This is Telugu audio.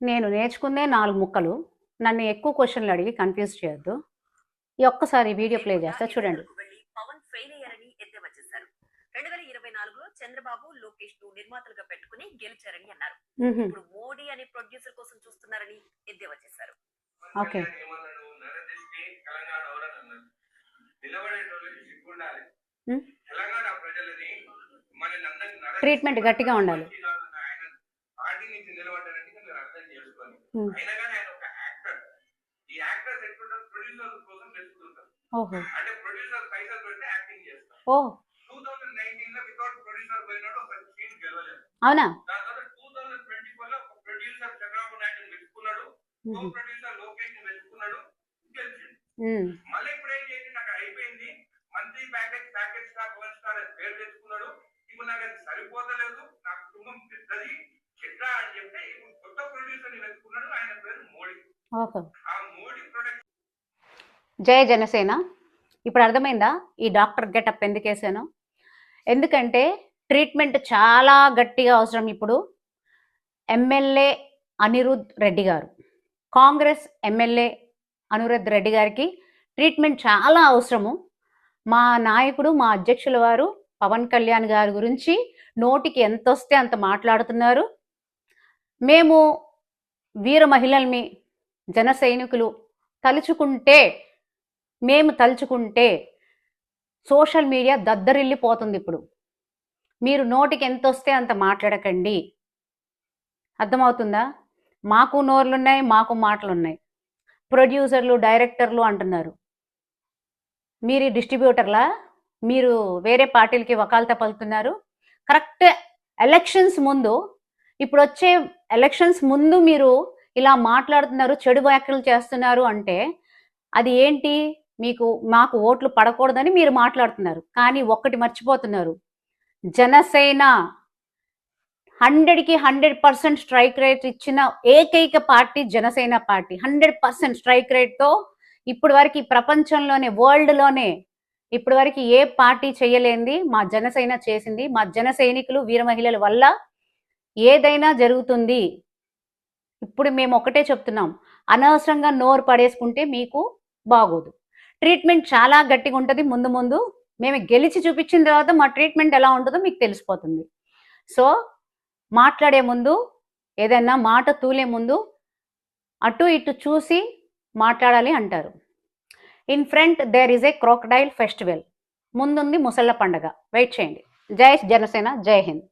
నేను నేర్చుకుందే 4 ముక్కలు. నన్ను ఎక్కువ క్వెషన్‌లు అడిగి కన్‌ఫ్యూజ్ చేయొద్దు. ఈ ఒక్కసారి వీడియో ప్లే చేస్తా చూడండి. పవన్ ఫెయిల్ అయ్యారని ఎద్దేవా చేశారు. 2024లో చంద్రబాబు, లోకేష్ ను నిర్మాతలుగా పెట్టుకుని గెలిచారని అన్నారు. ఇప్పుడు మోడీ అనే ప్రొడ్యూసర్ కోసం చూస్తున్నారని ఎద్దేవా చేశారు. ఓకే. ట్రీట్మెంట్ గట్టిగా ఉండాలి. ఓహో. ఓ అవునా? జయ జనసేన. ఇప్పుడు అర్థమైందా ఈ డాక్టర్ గెటప్ ఎందుకు వేసాను? ఎందుకంటే ట్రీట్మెంట్ చాలా గట్టిగా అవసరం. ఇప్పుడు ఎమ్మెల్యే అనిరుద్ రెడ్డి గారు, కాంగ్రెస్ ఎమ్మెల్యే అనిరుద్ రెడ్డి గారికి ట్రీట్మెంట్ చాలా అవసరము. మా నాయకుడు, మా అధ్యక్షుల వారు పవన్ కళ్యాణ్ గారి గురించి నోటికి ఎంత వస్తే అంత మాట్లాడుతున్నారు. మేము వీర మహిళల్ని, జన సైనికులు తలుచుకుంటే సోషల్ మీడియా దద్దరిల్లిపోతుంది. ఇప్పుడు మీరు నోటికి ఎంత వస్తే అంత మాట్లాడకండి. అర్థమవుతుందా? మాకు నోర్లున్నాయి, మాకు మాటలున్నాయి. ప్రొడ్యూసర్లు, డైరెక్టర్లు అంటున్నారు. మీరు డిస్ట్రిబ్యూటర్లా? మీరు వేరే పార్టీలకి వకాల్తా పలుకుతున్నారు. కరెక్ట్ ఎలక్షన్స్ ముందు, ఇప్పుడు వచ్చే ఎలక్షన్స్ ముందు మీరు ఇలా మాట్లాడుతున్నారు, చెడు వ్యాఖ్యలు చేస్తున్నారు అంటే అది ఏంటి? మాకు ఓట్లు పడకూడదని మీరు మాట్లాడుతున్నారు. కానీ ఒక్కటి మర్చిపోతున్నారు, జనసేన 100కి 100% స్ట్రైక్ రేట్ ఇచ్చిన ఏకైక పార్టీ జనసేన పార్టీ. 100% స్ట్రైక్ రేట్తో ఇప్పటి వరకు ప్రపంచంలోనే, వరల్డ్లోనే ఇప్పటి వరకు ఏ పార్టీ చేయలేంది మా జనసేన చేసింది. మా జన సైనికులు, వీర మహిళల వల్ల ఏదైనా జరుగుతుంది. ఇప్పుడు మేము ఒకటే చెప్తున్నాం, అనవసరంగా నోరు పడేసుకుంటే మీకు బాగోదు. ట్రీట్మెంట్ చాలా గట్టిగా ఉంటుంది. ముందు మేము గెలిచి చూపించిన తర్వాత మా ట్రీట్మెంట్ ఎలా ఉంటుందో మీకు తెలిసిపోతుంది. సో మాట్లాడే ముందు, ఏదైనా మాట తూలే ముందు అటు ఇటు చూసి మాట్లాడాలి అంటారు. In front there is a crocodile festival. ముందుంది ముసళ్ళ పండగ. వెయిట్ చేయండి. జై జనసేన, జై హింద్.